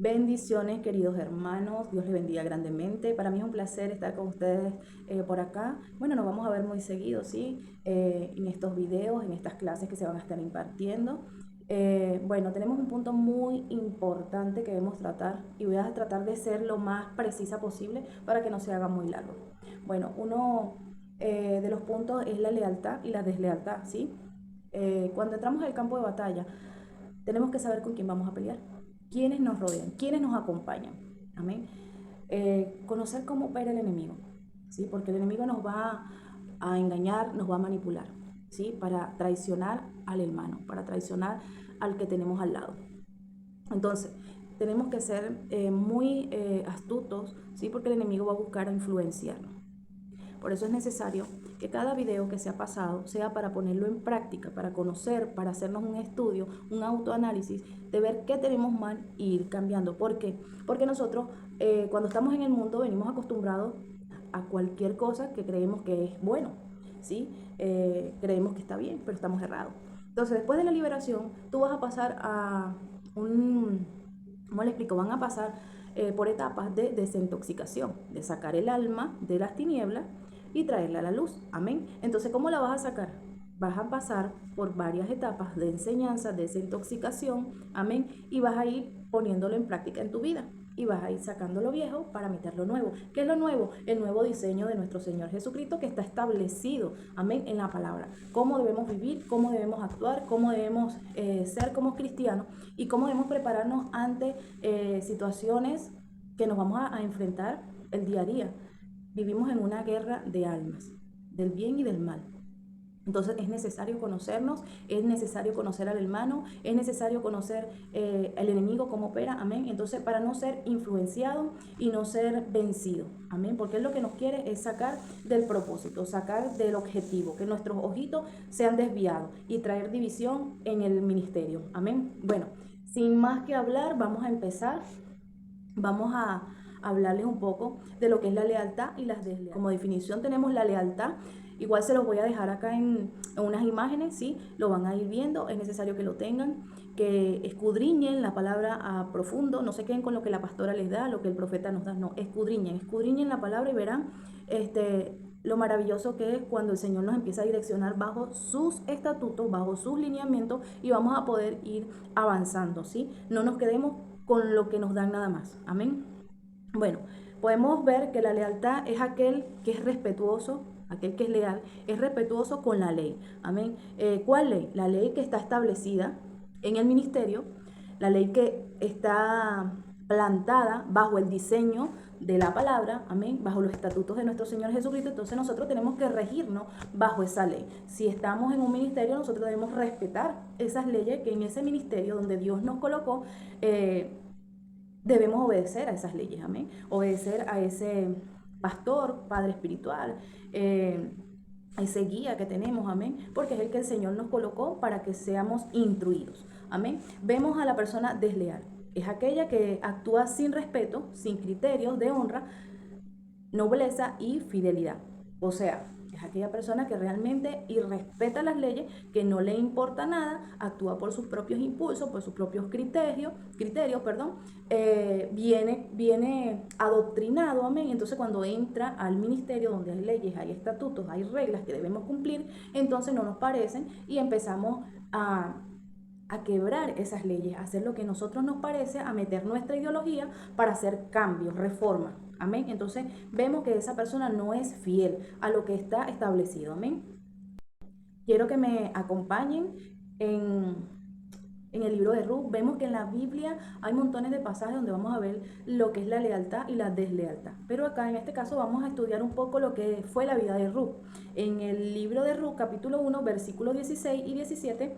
Bendiciones, queridos hermanos. Dios les bendiga grandemente. Para mí es un placer estar con ustedes por acá. Bueno, nos vamos a ver muy seguido, ¿sí? En estos videos, en estas clases que se van a estar impartiendo. Bueno, tenemos un punto muy importante que debemos tratar y voy a tratar de ser lo más precisa posible para que no se haga muy largo. Bueno, uno de los puntos es la lealtad y la deslealtad, ¿sí? Cuando entramos al campo de batalla, tenemos que saber con quién vamos a pelear, quiénes nos rodean, quiénes nos acompañan. Amén. Conocer cómo opera el enemigo, ¿sí? Porque el enemigo nos va a engañar, nos va a manipular, ¿sí? Para traicionar al hermano, para traicionar al que tenemos al lado. Entonces, tenemos que ser muy astutos, ¿sí? Porque el enemigo va a buscar influenciarnos. Por eso es necesario que cada video que sea pasado sea para ponerlo en práctica, para conocer, para hacernos un estudio, un autoanálisis, de ver qué tenemos mal e ir cambiando. ¿Por qué? Porque nosotros cuando estamos en el mundo venimos acostumbrados a cualquier cosa que creemos que es bueno, ¿sí? Creemos que está bien, pero estamos errados. Entonces, después de la liberación, tú vas a pasar a ¿cómo le explico? Van a pasar por etapas de desintoxicación, de sacar el alma de las tinieblas y traerla a la luz. Amén. Entonces, ¿cómo la vas a sacar? Vas a pasar por varias etapas de enseñanza, de desintoxicación, amén, y vas a ir poniéndolo en práctica en tu vida. Y vas a ir sacando lo viejo para meter lo nuevo. ¿Qué es lo nuevo? El nuevo diseño de nuestro Señor Jesucristo que está establecido, amén, en la palabra. Cómo debemos vivir, cómo debemos actuar, cómo debemos ser como cristianos y cómo debemos prepararnos ante situaciones que nos vamos a enfrentar el día a día. Vivimos en una guerra de almas, del bien y del mal. Entonces es necesario conocernos, es necesario conocer al hermano, es necesario conocer el enemigo, cómo opera, amén. Entonces para no ser influenciado y no ser vencido, amén. Porque él lo que nos quiere es sacar del propósito, sacar del objetivo, que nuestros ojitos sean desviados y traer división en el ministerio, amén. Bueno, sin más que hablar, vamos a empezar. Vamos a hablarles un poco de lo que es la lealtad y las deslealtades. Como definición tenemos la lealtad. Igual se los voy a dejar acá en unas imágenes, ¿sí? Lo van a ir viendo, es necesario que lo tengan, que escudriñen la palabra a profundo, no se queden con lo que la pastora les da, lo que el profeta nos da, no, escudriñen la palabra y verán lo maravilloso que es cuando el Señor nos empieza a direccionar bajo sus estatutos, bajo sus lineamientos y vamos a poder ir avanzando, ¿sí? No nos quedemos con lo que nos dan nada más, amén. Bueno, podemos ver que la lealtad es aquel que es respetuoso, aquel que es leal, es respetuoso con la ley. Amén. ¿Cuál ley? La ley que está establecida en el ministerio, la ley que está plantada bajo el diseño de la palabra, amén, bajo los estatutos de nuestro Señor Jesucristo. Entonces nosotros tenemos que regirnos bajo esa ley. Si estamos en un ministerio, nosotros debemos respetar esas leyes que en ese ministerio donde Dios nos colocó, debemos obedecer a esas leyes, amén. Obedecer a ese pastor, padre espiritual, a ese guía que tenemos, amén, porque es el que el Señor nos colocó para que seamos instruidos, amén. Vemos a la persona desleal, es aquella que actúa sin respeto, sin criterios de honra, nobleza y fidelidad. O sea, es aquella persona que realmente irrespeta las leyes, que no le importa nada, actúa por sus propios impulsos, por sus propios criterios, viene adoctrinado, amén. Entonces cuando entra al ministerio donde hay leyes, hay estatutos, hay reglas que debemos cumplir, entonces no nos parecen y empezamos a quebrar esas leyes, a hacer lo que a nosotros nos parece, a meter nuestra ideología para hacer cambios, reformas. Amén. Entonces vemos que esa persona no es fiel a lo que está establecido. Amén. Quiero que me acompañen en el libro de Ruth. Vemos que en la Biblia hay montones de pasajes donde vamos a ver lo que es la lealtad y la deslealtad. Pero acá en este caso vamos a estudiar un poco lo que fue la vida de Ruth. En el libro de Ruth, capítulo 1, versículos 16 y 17,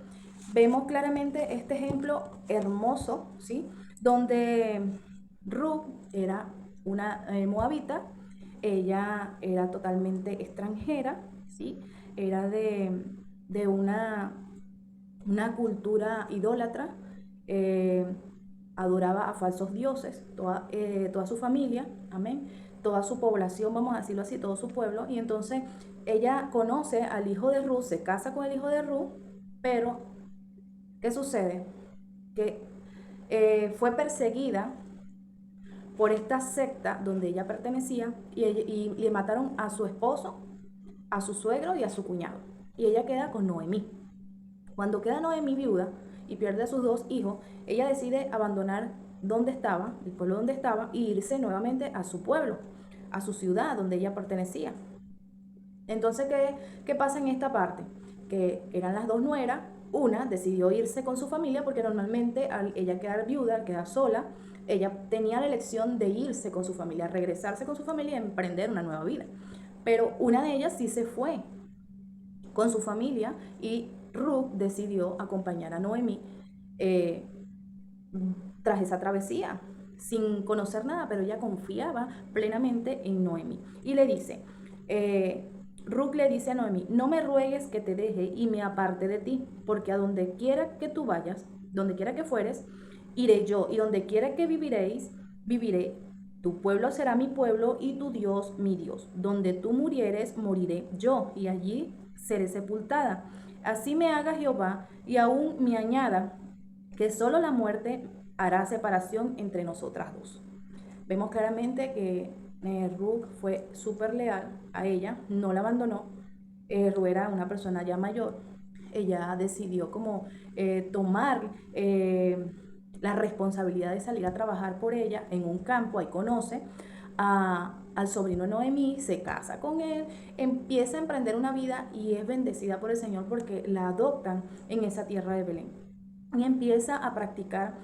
vemos claramente este ejemplo hermoso, ¿sí? Donde Ruth era una moabita, ella era totalmente extranjera, ¿sí? Era de una cultura idólatra, adoraba a falsos dioses, toda su familia, amén, toda su población, vamos a decirlo así, todo su pueblo, y entonces ella conoce al hijo de Ruth, se casa con el hijo de Ruth, pero ¿qué sucede? Que fue perseguida por esta secta donde ella pertenecía y le mataron a su esposo, a su suegro y a su cuñado. Y ella queda con Noemí. Cuando queda Noemí viuda y pierde a sus 2 hijos, ella decide abandonar donde estaba, el pueblo donde estaba, e irse nuevamente a su pueblo, a su ciudad donde ella pertenecía. Entonces, ¿qué pasa en esta parte? Que eran las 2 nueras, una decidió irse con su familia porque normalmente al ella quedar viuda, al quedar sola, ella tenía la elección de irse con su familia, regresarse con su familia y emprender una nueva vida. Pero una de ellas sí se fue con su familia y Ruth decidió acompañar a Noemí eh, tras esa travesía, sin conocer nada, pero ella confiaba plenamente en Noemí. Y le dice, Ruth le dice a Noemí, no me ruegues que te deje y me aparte de ti, porque a donde quiera que tú vayas, donde quiera que fueres, iré yo, y donde quiera que viviréis, viviré. Tu pueblo será mi pueblo y tu Dios mi Dios. Donde tú murieres, moriré yo, y allí seré sepultada. Así me haga Jehová, y aún me añada, que solo la muerte hará separación entre nosotras dos. Vemos claramente que Ruth fue súper leal a ella, no la abandonó. Ruth era una persona ya mayor. Ella decidió como tomar la responsabilidad de salir a trabajar por ella en un campo. Ahí conoce al sobrino Noemí, se casa con él, empieza a emprender una vida y es bendecida por el Señor porque la adoptan en esa tierra de Belén. Y empieza a practicar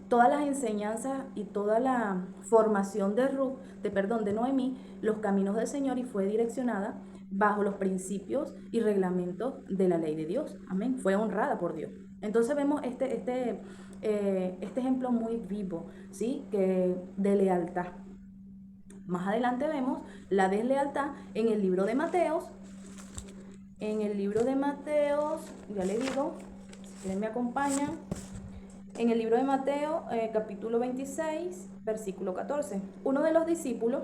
todas las enseñanzas y toda la formación de Noemí, los caminos del Señor, y fue direccionada bajo los principios y reglamentos de la ley de Dios. Amén. Fue honrada por Dios. Entonces vemos este ejemplo muy vivo, ¿sí? De lealtad. Más adelante vemos la deslealtad en el libro de Mateos. En el libro de Mateos, ya le digo, si ustedes me acompañan, en el libro de Mateo, capítulo 26, versículo 14, uno de los discípulos,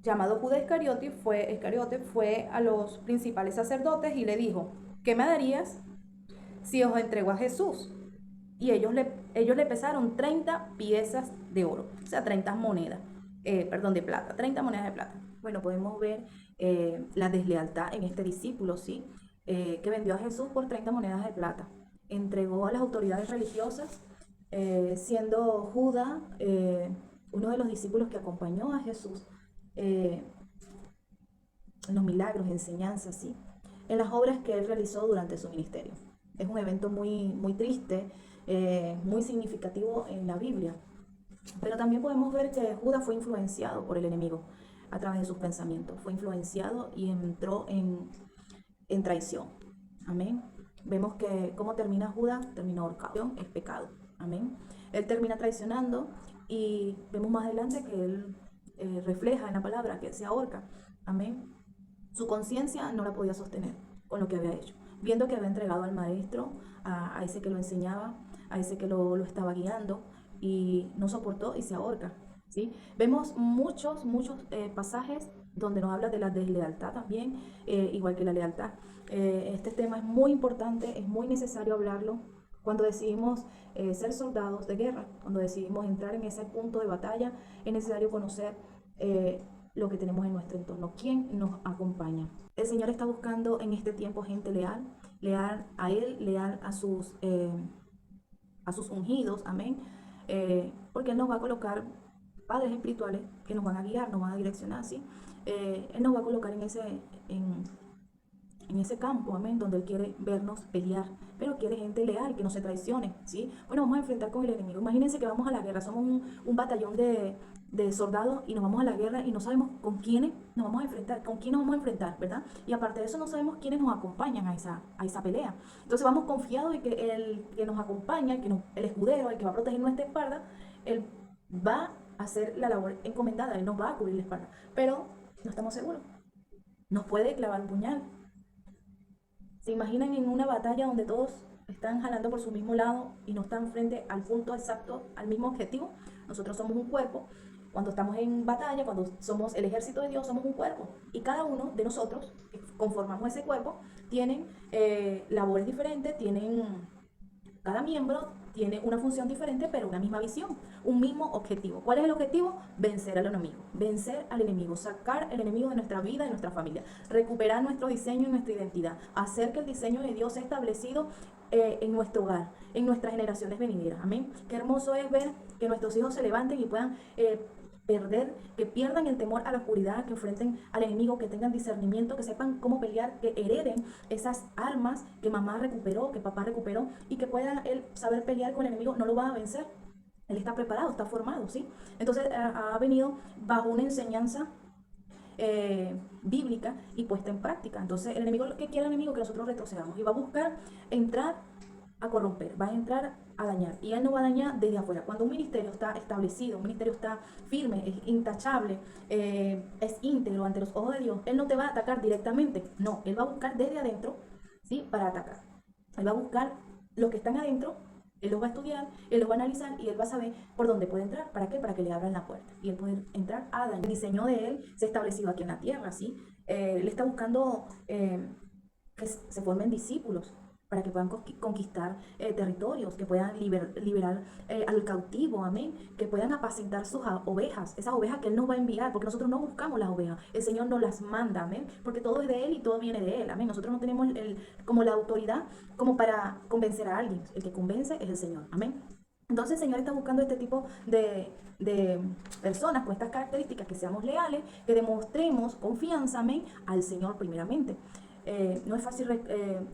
llamado Judas Iscariote, fue a los principales sacerdotes y le dijo, ¿qué me darías si os entrego a Jesús? Y ellos le pesaron 30 piezas de oro, o sea, 30 monedas, de plata, 30 monedas de plata. Bueno, podemos ver la deslealtad en este discípulo, ¿sí? Que vendió a Jesús por 30 monedas de plata. Entregó a las autoridades religiosas, siendo Judas uno de los discípulos que acompañó a Jesús en los milagros, enseñanzas, ¿sí? En las obras que él realizó durante su ministerio. Es un evento muy, muy triste, muy significativo en la Biblia. Pero también podemos ver que Judas fue influenciado por el enemigo a través de sus pensamientos. Fue influenciado y entró en traición. Amén. Vemos que cómo termina Judas, terminó ahorcado. Es pecado. Amén. Él termina traicionando y vemos más adelante que él refleja en la palabra que él se ahorca. Amén. Su conciencia no la podía sostener con lo que había hecho. Viendo que había entregado al maestro, a ese que lo enseñaba, a ese que lo estaba guiando, y no soportó y se ahorca, ¿sí? Vemos muchos pasajes donde nos habla de la deslealtad también, igual que la lealtad. Este tema es muy importante, es muy necesario hablarlo cuando decidimos ser soldados de guerra, cuando decidimos entrar en ese punto de batalla. Es necesario conocer lo que tenemos en nuestro entorno, quién nos acompaña. El Señor está buscando en este tiempo gente leal, leal a Él, leal a sus ungidos, amén. Porque Él nos va a colocar padres espirituales que nos van a guiar, nos van a direccionar, ¿sí? Él nos va a colocar en ese campo, amén, donde Él quiere vernos pelear, pero quiere gente leal, que no se traicione, ¿sí? Bueno, vamos a enfrentar con el enemigo. Imagínense que vamos a la guerra, somos un batallón de soldados y nos vamos a la guerra y no sabemos con quiénes nos vamos a enfrentar, con quién nos vamos a enfrentar, ¿verdad? Y aparte de eso no sabemos quiénes nos acompañan a esa pelea. Entonces vamos confiados en que el que nos acompaña, el escudero, el que va a proteger nuestra espalda, él va a hacer la labor encomendada, él nos va a cubrir la espalda, pero no estamos seguros. Nos puede clavar un puñal. ¿Se imaginan en una batalla donde todos están jalando por su mismo lado y no están frente al punto exacto, al mismo objetivo? Nosotros somos un cuerpo. Cuando estamos en batalla, cuando somos el ejército de Dios, somos un cuerpo. Y cada uno de nosotros, que conformamos ese cuerpo, tienen labores diferentes, cada miembro tiene una función diferente, pero una misma visión, un mismo objetivo. ¿Cuál es el objetivo? Vencer al enemigo, sacar el enemigo de nuestra vida, de nuestra familia, recuperar nuestro diseño y nuestra identidad, hacer que el diseño de Dios sea establecido en nuestro hogar, en nuestras generaciones venideras. Amén. Qué hermoso es ver que nuestros hijos se levanten y puedan que pierdan el temor a la oscuridad, que enfrenten al enemigo, que tengan discernimiento, que sepan cómo pelear, que hereden esas armas que mamá recuperó, que papá recuperó, y que pueda él saber pelear con el enemigo. No lo va a vencer, él está preparado, está formado, ¿sí? Entonces ha venido bajo una enseñanza bíblica y puesta en práctica. Entonces el enemigo, ¿qué quiere el enemigo? Que nosotros retrocedamos, y va a buscar entrar a corromper, va a entrar a dañar, y él no va a dañar desde afuera. Cuando un ministerio está establecido, un ministerio está firme, es intachable, es íntegro ante los ojos de Dios, él no te va a atacar directamente, no, él va a buscar desde adentro, ¿sí? Para atacar. Él va a buscar los que están adentro, él los va a estudiar, él los va a analizar, y él va a saber por dónde puede entrar. ¿Para qué? Para que le abran la puerta y él puede entrar a dañar. El diseño de él se ha establecido aquí en la tierra, ¿sí? Él está buscando que se formen discípulos para que puedan conquistar territorios, que puedan liberar al cautivo, amén, que puedan apacentar sus ovejas, esas ovejas que Él nos va a enviar, porque nosotros no buscamos las ovejas, el Señor nos las manda, amén, porque todo es de Él y todo viene de Él, amén. Nosotros no tenemos como la autoridad como para convencer a alguien, el que convence es el Señor, amén. Entonces el Señor está buscando este tipo de personas con estas características, que seamos leales, que demostremos confianza, amén, al Señor primeramente. No es fácil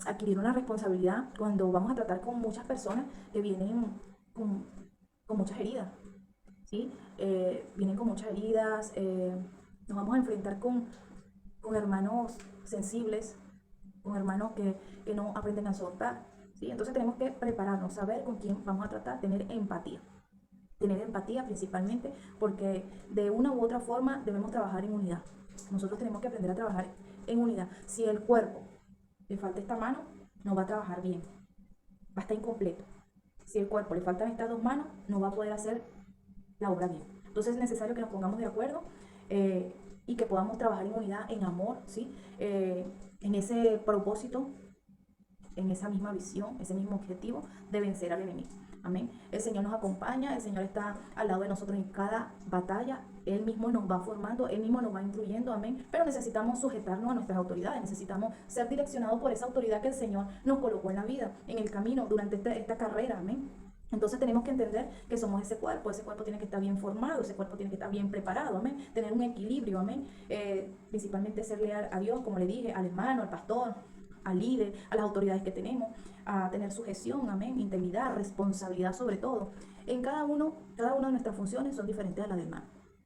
adquirir una responsabilidad cuando vamos a tratar con muchas personas que vienen con muchas heridas, ¿sí? Vienen con muchas heridas, nos vamos a enfrentar con hermanos sensibles, con hermanos que no aprenden a soltar, ¿sí? Entonces tenemos que prepararnos, saber con quién vamos a tratar, tener empatía. Tener empatía principalmente, porque de una u otra forma debemos trabajar en unidad. Nosotros tenemos que aprender a trabajar en unidad. Si el cuerpo le falta esta mano, no va a trabajar bien, va a estar incompleto. Si el cuerpo le faltan estas dos manos, no va a poder hacer la obra bien. Entonces es necesario que nos pongamos de acuerdo y que podamos trabajar en unidad, en amor, ¿sí? En ese propósito, en esa misma visión, ese mismo objetivo de vencer al enemigo. Amén. El Señor nos acompaña, el Señor está al lado de nosotros en cada batalla. Él mismo nos va formando, Él mismo nos va instruyendo, amén. Pero necesitamos sujetarnos a nuestras autoridades, necesitamos ser direccionados por esa autoridad que el Señor nos colocó en la vida, en el camino, durante esta carrera, amén. Entonces tenemos que entender que somos ese cuerpo tiene que estar bien formado, ese cuerpo tiene que estar bien preparado, amén. Tener un equilibrio, amén. Principalmente ser leal a Dios, como le dije, al hermano, al pastor, al líder, a las autoridades que tenemos, a tener sujeción, amén, integridad, responsabilidad sobre todo. En cada una de nuestras funciones son diferentes a las demás,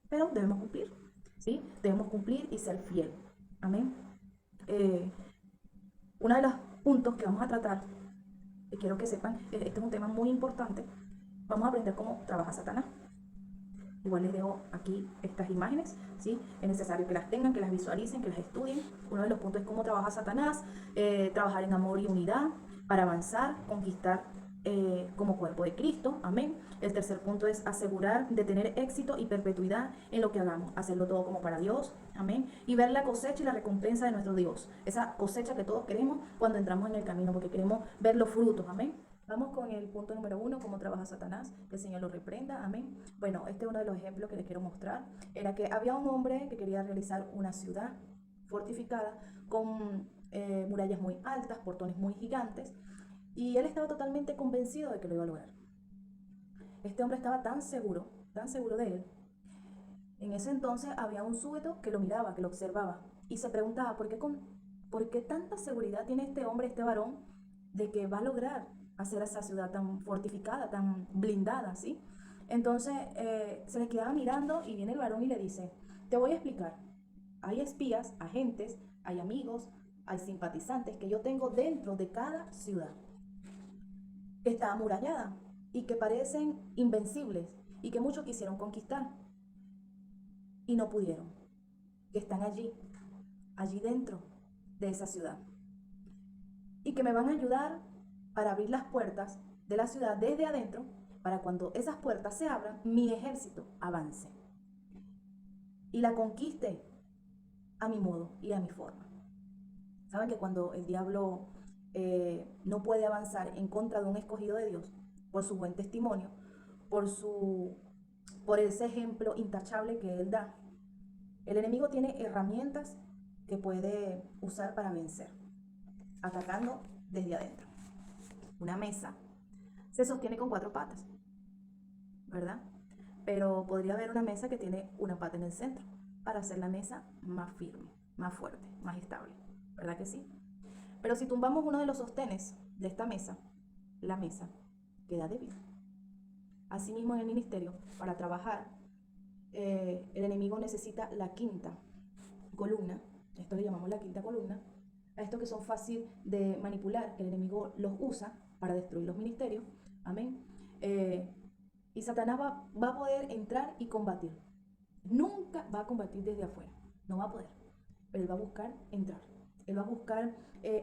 pero debemos cumplir, ¿sí? Debemos cumplir y ser fiel, amén. Uno de los puntos que vamos a tratar, y quiero que sepan, este es un tema muy importante, vamos a aprender cómo trabaja Satanás. Igual les dejo aquí estas imágenes, ¿sí? Es necesario que las tengan, que las visualicen, que las estudien. Uno de los puntos es cómo trabaja Satanás, trabajar en amor y unidad para avanzar, conquistar como cuerpo de Cristo, amén. El tercer punto es asegurar de tener éxito y perpetuidad en lo que hagamos, hacerlo todo como para Dios, amén. Y ver la cosecha y la recompensa de nuestro Dios, esa cosecha que todos queremos cuando entramos en el camino, porque queremos ver los frutos, amén. Vamos con el punto número 1, cómo trabaja Satanás, que el Señor lo reprenda, amén. Bueno, este es uno de los ejemplos que les quiero mostrar. Era que había un hombre que quería realizar una ciudad fortificada con murallas muy altas, portones muy gigantes, y él estaba totalmente convencido de que lo iba a lograr. Este hombre estaba tan seguro de él. En ese entonces había un súbdito que lo miraba, que lo observaba, y se preguntaba, ¿por qué tanta seguridad tiene este hombre, este varón, de que va a lograr hacer esa ciudad tan fortificada, tan blindada, ¿sí? Entonces se le quedaba mirando y viene el varón y le dice, te voy a explicar. Hay espías, agentes, hay amigos, hay simpatizantes que yo tengo dentro de cada ciudad, que está amurallada y que parecen invencibles y que muchos quisieron conquistar y no pudieron, que están allí dentro de esa ciudad y que me van a ayudar para abrir las puertas de la ciudad desde adentro, para cuando esas puertas se abran, mi ejército avance y la conquiste a mi modo y a mi forma. Saben que cuando el diablo no puede avanzar en contra de un escogido de Dios, por su buen testimonio, por, su, por ese ejemplo intachable que él da. El enemigo tiene herramientas que puede usar para vencer, atacando desde adentro. Una mesa se sostiene con 4 patas, ¿verdad? Pero podría haber una mesa que tiene una pata en el centro para hacer la mesa más firme, más fuerte, más estable, ¿verdad que sí? Pero si tumbamos uno de los sostenes de esta mesa, la mesa queda débil. Asimismo, en el ministerio, para trabajar, el enemigo necesita la quinta columna. Esto le llamamos la quinta columna. A estos que son fáciles de manipular, el enemigo los usa para destruir los ministerios. Amén. Y Satanás va a poder entrar y combatir. Nunca va a combatir desde afuera. No va a poder. Pero él va a buscar entrar. Él va a buscar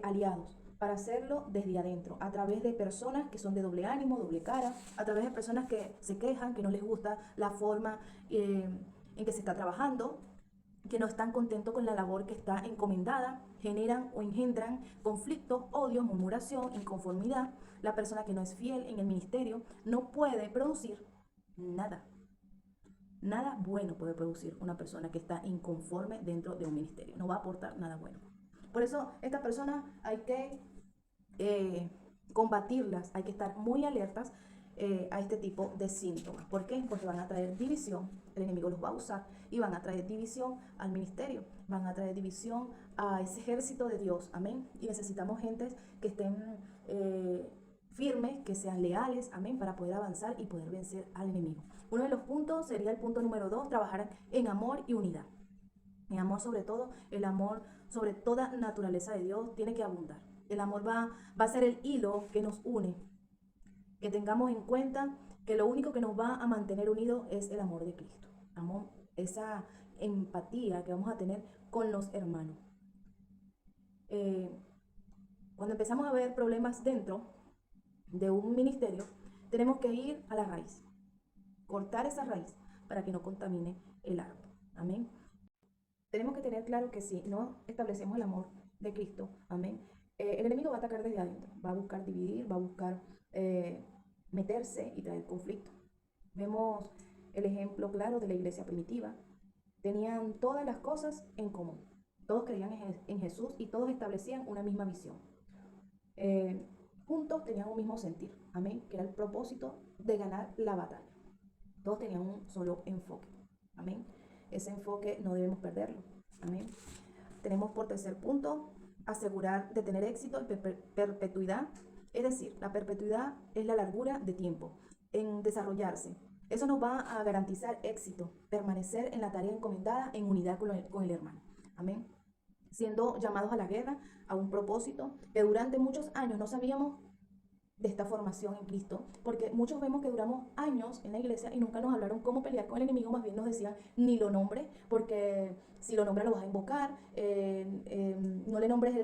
aliados para hacerlo desde adentro, a través de personas que son de doble ánimo, doble cara, a través de personas que se quejan, que no les gusta la forma en que se está trabajando, que no están contentos con la labor que está encomendada, generan o engendran conflictos, odio, murmuración, inconformidad. La persona que no es fiel en el ministerio no puede producir nada. Nada bueno puede producir una persona que está inconforme dentro de un ministerio. No va a aportar nada bueno. Por eso, estas personas hay que combatirlas, hay que estar muy alertas a este tipo de síntomas. ¿Por qué? Porque van a traer división, el enemigo los va a usar y van a traer división al ministerio, van a traer división a ese ejército de Dios, amén. Y necesitamos gentes que estén firmes, que sean leales, amén, para poder avanzar y poder vencer al enemigo. Uno de los puntos sería el punto número 2, trabajar en amor y unidad. En amor sobre todo, el amor sobre toda naturaleza de Dios tiene que abundar. El amor va a ser el hilo que nos une. Que tengamos en cuenta que lo único que nos va a mantener unidos es el amor de Cristo. Amor, esa empatía que vamos a tener con los hermanos. Cuando empezamos a ver problemas dentro de un ministerio, tenemos que ir a la raíz, cortar esa raíz para que no contamine el árbol. Amén. Tenemos que tener claro que si no establecemos el amor de Cristo, amén, el enemigo va a atacar desde adentro, va a buscar dividir, va a buscar meterse y traer conflicto. Vemos el ejemplo claro de la iglesia primitiva. Tenían todas las cosas en común. Todos creían en Jesús y todos establecían una misma visión. Juntos tenían un mismo sentir, amén, que era el propósito de ganar la batalla. Todos tenían un solo enfoque, amén. Ese enfoque no debemos perderlo, amén. Tenemos por tercer punto, asegurar de tener éxito y perpetuidad. Es decir, la perpetuidad es la largura de tiempo en desarrollarse. Eso nos va a garantizar éxito, permanecer en la tarea encomendada en unidad con el hermano, amén. Siendo llamados a la guerra, a un propósito que durante muchos años no sabíamos de esta formación en Cristo, porque muchos vemos que duramos años en la iglesia y nunca nos hablaron cómo pelear con el enemigo, más bien nos decían ni lo nombres, porque si lo nombres lo vas a invocar, no le nombres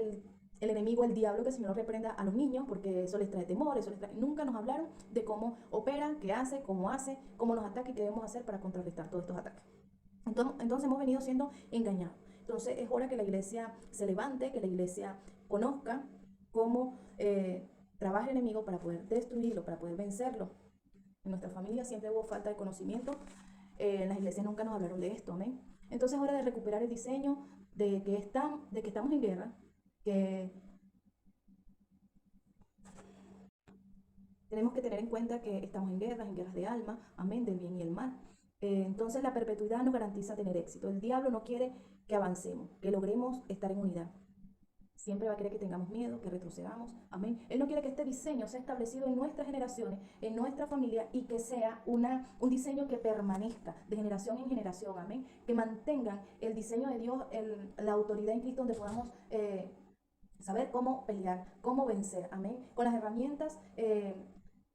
el enemigo, el diablo, que el Señor reprenda a los niños, porque eso les trae temor, eso les trae... Nunca nos hablaron de cómo opera, qué hace, cómo nos ataca y qué debemos hacer para contrarrestar todos estos ataques. Entonces hemos venido siendo engañados. Entonces es hora que la iglesia se levante, que la iglesia conozca cómo trabaja el enemigo para poder destruirlo, para poder vencerlo. En nuestra familia siempre hubo falta de conocimiento, en las iglesias nunca nos hablaron de esto, amén. Entonces es hora de recuperar el diseño de que estamos en guerra, que tenemos que tener en cuenta que estamos en guerras de alma, amén, del bien y el mal. Entonces la perpetuidad nos garantiza tener éxito. El diablo no quiere que avancemos, que logremos estar en unidad. Siempre va a querer que tengamos miedo, que retrocedamos, amén. Él no quiere que este diseño sea establecido en nuestras generaciones, en nuestra familia, y que sea un diseño que permanezca de generación en generación, amén. Que mantengan el diseño de Dios, la autoridad en Cristo, donde podamos saber cómo pelear, cómo vencer, amén. Con las herramientas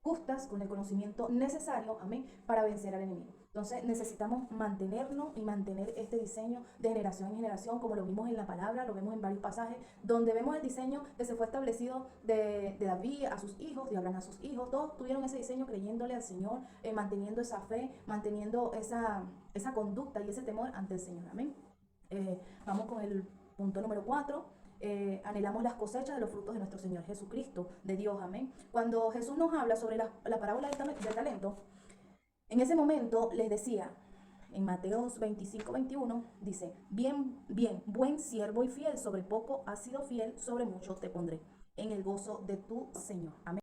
justas, con el conocimiento necesario, amén, para vencer al enemigo. Entonces necesitamos mantenernos y mantener este diseño de generación en generación, como lo vimos en la palabra, lo vemos en varios pasajes, donde vemos el diseño que se fue establecido de David a sus hijos, de Abraham a sus hijos. Todos tuvieron ese diseño creyéndole al Señor, manteniendo esa fe, manteniendo esa conducta y ese temor ante el Señor, amén. Vamos con el punto número 4, anhelamos las cosechas de los frutos de nuestro Señor Jesucristo, de Dios, amén. Cuando Jesús nos habla sobre la parábola del talento, en ese momento les decía, en Mateos 25-21, dice, bien, bien, buen siervo y fiel, sobre poco has sido fiel, sobre mucho te pondré, en el gozo de tu Señor. Amén.